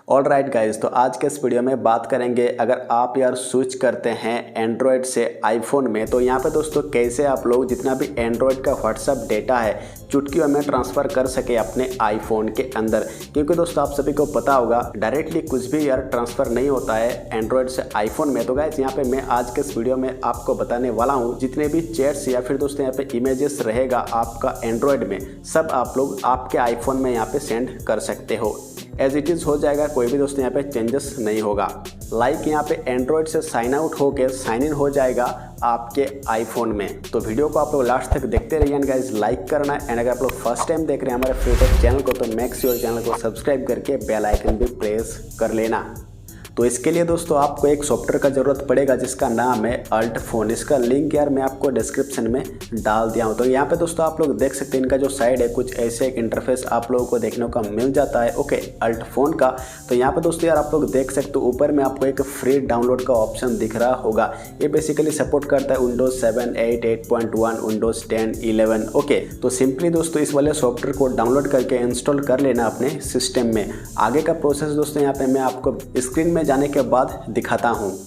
All right guys, तो आज के इस वीडियो में बात करेंगे अगर आप यार स्विच करते हैं एंड्रॉयड से आईफोन में, तो यहाँ पे दोस्तों कैसे आप लोग जितना भी एंड्रॉयड का व्हाट्सअप डेटा है चुटकियों में ट्रांसफ़र कर सके अपने आईफोन के अंदर। क्योंकि दोस्तों आप सभी को पता होगा डायरेक्टली कुछ भी यार ट्रांसफ़र नहीं होता है एंड्रॉयड से आईफोन में। तो गाइज यहाँ पे मैं आज के इस वीडियो में आपको बताने वाला हूँ जितने भी चैट्स या फिर दोस्तों यहाँ पे इमेजेस रहेगा आपका एंड्रॉयड में, सब आप लोग आपके आईफोन में यहाँ पे सेंड कर सकते हो। एज इट इज़ हो जाएगा, कोई भी दोस्तों यहाँ पे चेंजेस नहीं होगा। लाइक यहाँ पे एंड्रॉयड से साइन आउट होके साइन इन हो जाएगा आपके आईफोन में। तो वीडियो को आप लोग लास्ट तक देखते रहिए गाइस, लाइक करना है। एंड अगर आप लोग फर्स्ट टाइम देख रहे हैं हमारे फ्यूचर चैनल को, तो मेक श्योर चैनल को सब्सक्राइब करके बेल आइकन भी प्रेस कर लेना। तो इसके लिए दोस्तों आपको एक सॉफ्टवेयर का ज़रूरत पड़ेगा जिसका नाम है अल्ट फोन। इसका लिंक यार मैं आपको डिस्क्रिप्शन में डाल दिया हूँ। तो यहाँ पे दोस्तों आप लोग देख सकते हैं इनका जो साइड है कुछ ऐसे एक इंटरफेस आप लोगों को देखने को मिल जाता है ओके अल्ट फोन का। तो यहाँ पे दोस्तों यार आप लोग देख सकते हो ऊपर में आपको एक फ्री डाउनलोड का ऑप्शन दिख रहा होगा। ये बेसिकली सपोर्ट करता है विंडोज 7, 8, 8.1, विंडोज 10, 11 ओके। तो सिंपली दोस्तों इस वाले सॉफ्टवेयर को डाउनलोड करके इंस्टॉल कर लेना अपने सिस्टम में। आगे का प्रोसेस दोस्तों यहाँ पे मैं आपको स्क्रीन में जाने के बाद दिखाता हूँ।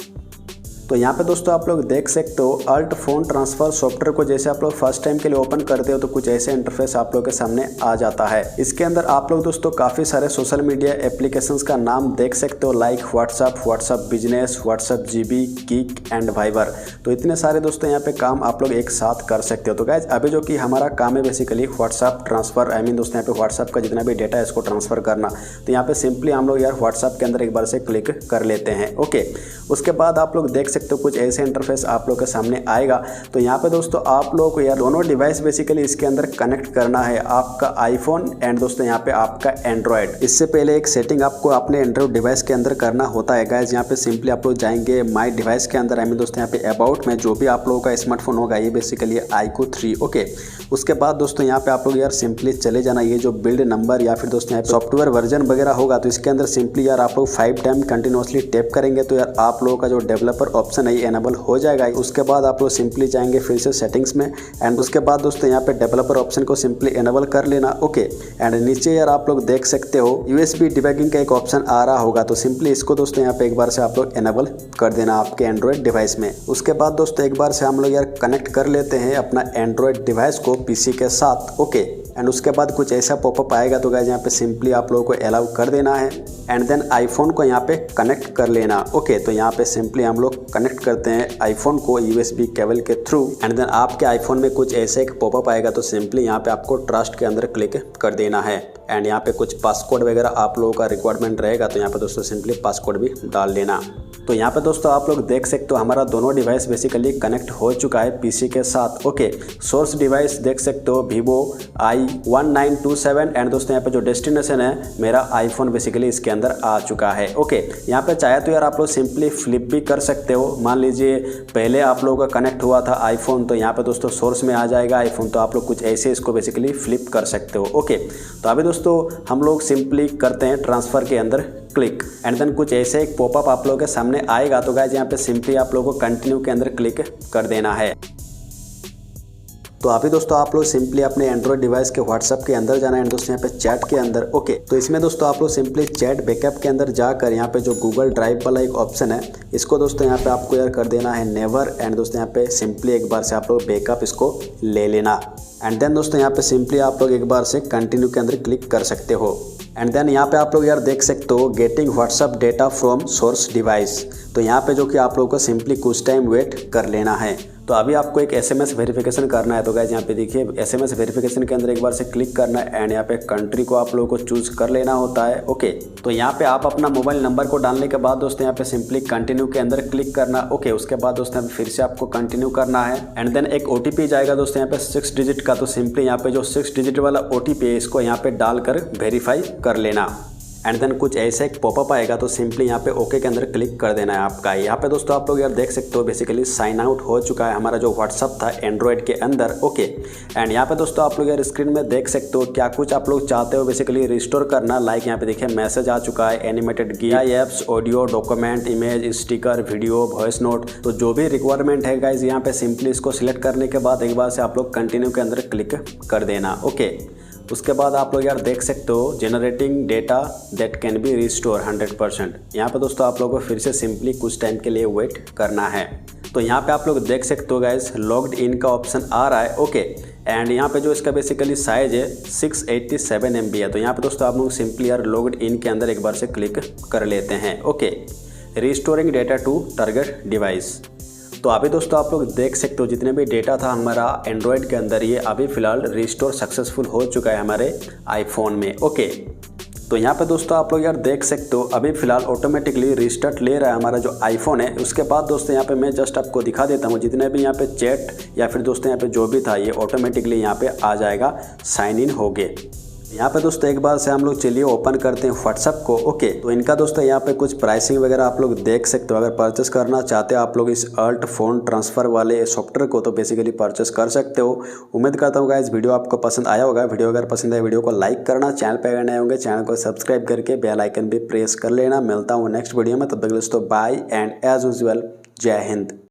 तो यहाँ पे दोस्तों आप लोग देख सकते हो अल्ट फोन ट्रांसफर सॉफ्टवेयर को जैसे आप लोग फर्स्ट टाइम के लिए ओपन करते हो तो कुछ ऐसे इंटरफेस आप लोग के सामने आ जाता है। इसके अंदर आप लोग दोस्तों काफ़ी सारे सोशल मीडिया एप्लीकेशंस का नाम देख सकते हो, like WhatsApp business, WhatsApp GB, kik and Viber. तो इतने सारे दोस्तों यहाँ पे काम आप लोग एक साथ कर सकते हो। तो गाइज अभी जो कि हमारा काम है basically WhatsApp transfer, I mean दोस्तों यहाँ पे व्हाट्सअप का जितना भी डेटा है इसको ट्रांसफर करना। तो यहाँ पे सिंपली हम लोग यार व्हाट्सअप के अंदर एक बार से क्लिक कर लेते हैं ओके। उसके बाद आप लोग देख सकते हो कुछ ऐसे इंटरफेस आप लोग के सामने आएगा। तो यहाँ पे दोस्तों आप लोग को यार दोनों डिवाइस बेसिकली इसके अंदर कनेक्ट करना है, आपका आईफोन एंड दोस्तों यहाँ पे आपका एंड्रॉयड। इससे पहले एक सेटिंग आपको अपने एंड्रॉयड डिवाइस के अंदर करना होता है गाइज। यहाँ पे सिंपली आप लोग जाएंगे माई डिवाइस के अंदर, आई मीन दोस्तों यहाँ पे अबाउट में जो भी आप लोगों का स्मार्टफोन होगा ये बेसिकली iQOO 3 ओके। उसके बाद दोस्तों यहाँ पे आप लोग यार सिंपली चले जाना, ये जो बिल्ड नंबर या फिर दोस्तों यहाँ पे सॉफ्टवेयर वर्जन वगैरह होगा तो इसके अंदर सिंपली यार आप लोग 5 टाइम कंटिन्यूसली टैप करेंगे तो यार आप लोगों का जो डेवलपर ऑप्शन है एनेबल हो जाएगा। उसके बाद आप लोग सिंपली जाएंगे फिर से सेटिंग्स में एंड उसके बाद दोस्तों यहाँ पे डेवलपर ऑप्शन को सिंपली एनेबल कर लेना ओके। एंड नीचे यार आप लोग देख सकते हो USB डिबगिंग का एक ऑप्शन आ रहा होगा, तो सिंपली इसको दोस्तों यहाँ पे एक बार से आप लोग एनेबल कर देना आपके एंड्रॉयड डिवाइस में। उसके बाद दोस्तों एक बार से हम लोग यार कनेक्ट कर लेते हैं अपना एंड्रॉयड डिवाइस को PC के साथ ओके। एंड उसके बाद कुछ ऐसा पॉपअप आएगा तो गाइस यहाँ पे सिंपली आप लोगों को अलाउ कर देना है एंड देन आईफोन को यहाँ पे कनेक्ट कर लेना ओके। तो यहाँ पे सिंपली हम लोग कनेक्ट करते हैं आईफोन को USB केबल के थ्रू एंड देन आपके आईफोन में कुछ ऐसे एक पॉपअप आएगा तो सिंपली यहाँ पे आपको ट्रस्ट के अंदर क्लिक कर देना है एंड यहाँ पे कुछ पासकोड वगैरह आप लोगों का रिक्वायरमेंट रहेगा तो यहाँ पे दोस्तों सिंपली पासकोड भी डाल लेना। तो यहाँ पे दोस्तों आप लोग देख सकते हो हमारा दोनों डिवाइस बेसिकली कनेक्ट हो चुका है PC के साथ ओके। सोर्स डिवाइस देख सकते हो Vivo i1927 एंड दोस्तों यहाँ पे जो डेस्टिनेशन है मेरा आईफोन बेसिकली इसके अंदर आ चुका है ओके। यहाँ पे चाहे तो यार आप लोग सिंपली फ्लिप भी कर सकते हो। मान लीजिए पहले आप लोगों का कनेक्ट हुआ था आईफोन, तो यहाँ पे दोस्तों सोर्स में आ जाएगा आईफोन, तो आप लोग कुछ ऐसे इसको बेसिकली फ्लिप कर सकते हो ओके। तो अभी दोस्तों हम लोग सिंपली करते हैं ट्रांसफ़र के अंदर क्लिक एंड देन कुछ ऐसे एक पॉपअप आप लोगों के सामने आएगा। तो गाइस यहाँ पे सिंपली आप लोगों को कंटिन्यू के अंदर क्लिक कर देना है। तो अभी दोस्तों आप लोग सिंपली अपने एंड्रॉयड डिवाइस के व्हाट्सअप के अंदर जाना है दोस्तों यहाँ पे चैट के अंदर ओके। तो इसमें दोस्तों आप लोग सिंपली चैट बैकअप के अंदर जाकर यहाँ पे जो गूगल ड्राइव वाला एक ऑप्शन है इसको दोस्तों यहाँ पे आपको यार कर देना है नेवर एंड दोस्तों यहाँ पे सिंपली एक बार से आप लोग बैकअप इसको ले लेना एंड देन दोस्तों यहाँ पे सिंपली आप लोग एक बार से कंटिन्यू के अंदर क्लिक कर सकते हो एंड देन यहाँ पे आप लोग यार देख सकते हो getting WhatsApp data from source device. तो यहाँ पे जो कि आप लोगों को सिंपली कुछ टाइम वेट कर लेना है। तो अभी आपको एक SMS वेरिफिकेशन करना है। तो गाइस यहाँ पे देखिए SMS वेरिफिकेशन के अंदर एक बार से क्लिक करना है एंड यहाँ पे कंट्री को आप लोगों को चूज कर लेना होता है ओके। तो यहाँ पे आप अपना मोबाइल नंबर को डालने के बाद दोस्तों यहाँ पे सिंपली कंटिन्यू के अंदर क्लिक करना ओके। उसके बाद दोस्तों यहाँ पे फिर से आपको कंटिन्यू करना है एंड देन एक OTP जाएगा दोस्तों यहाँ पे 6 डिजिट का। तो सिंपली यहाँ पे जो 6 डिजिट वाला OTP है इसको यहाँ पे डालकर वेरीफाई कर लेना एंड देन कुछ ऐसे एक पॉपअप आएगा तो सिंपली यहाँ पे ओके के अंदर क्लिक कर देना है आपका। यहाँ पे दोस्तों आप लोग यार देख सकते हो बेसिकली साइन आउट हो चुका है हमारा जो व्हाट्सअप था एंड्रॉयड के अंदर ओके। एंड यहाँ पे दोस्तों आप लोग यार स्क्रीन में देख सकते हो क्या कुछ आप लोग चाहते हो बेसिकली रिस्टोर करना। लाइक यहाँ पे देखिए मैसेज आ चुका है, animated GIFs, audio, document, image, sticker, video, voice note. तो जो भी रिक्वायरमेंट है गाइज यहाँ पे सिंपली इसको सिलेक्ट करने के बाद एक बार से आप लोग कंटिन्यू के अंदर क्लिक कर देना ओके। उसके बाद आप लोग यार देख सकते हो generating data that can be restore 100%। यहाँ पे दोस्तों आप लोगों को फिर से सिंपली कुछ टाइम के लिए वेट करना है। तो यहाँ पे आप लोग देख सकते हो गाइस लॉग्ड इन का ऑप्शन आ रहा है, ओके। एंड यहाँ पे जो इसका बेसिकली साइज है 687 MB है। तो यहाँ पे दोस्तों आप लोग सिंपली यार लॉग्ड इन के अंदर एक बार से क्लिक कर लेते हैं, okay. Restoring data to target device. तो अभी दोस्तों आप लोग देख सकते हो जितने भी डेटा था हमारा एंड्रॉयड के अंदर ये अभी फ़िलहाल रिस्टोर सक्सेसफुल हो चुका है हमारे आईफोन में, ओके। तो यहाँ पे दोस्तों आप लोग यार देख सकते हो अभी फ़िलहाल ऑटोमेटिकली रिस्टार्ट ले रहा है हमारा जो आईफोन है। उसके बाद दोस्तों यहाँ पे मैं जस्ट आपको दिखा देता हूँ जितने भी यहाँ पे चैट या फिर दोस्तों यहाँ पे जो भी था ये ऑटोमेटिकली यहाँ पे आ जाएगा, साइन इन हो गए। यहाँ पे दोस्तों एक बार से हम लोग चलिए ओपन करते हैं व्हाट्सएप को, ओके। तो इनका दोस्तों यहाँ पे कुछ प्राइसिंग वगैरह आप लोग देख सकते हो। अगर परचेस करना चाहते हो आप लोग इस अल्ट फ़ोन ट्रांसफ़र वाले सॉफ्टवेयर को तो बेसिकली परचेस कर सकते हो। उम्मीद करता हूँ गाइस वीडियो आपको पसंद आया होगा। वीडियो अगर पसंद आए वीडियो को लाइक करना, चैनल पर अगर नए होंगे चैनल को सब्सक्राइब करके बेल आइकन भी प्रेस कर लेना। मिलता हूँ नेक्स्ट वीडियो में, तब तक दोस्तों बाय एंड एज यूजुअल जय हिंद।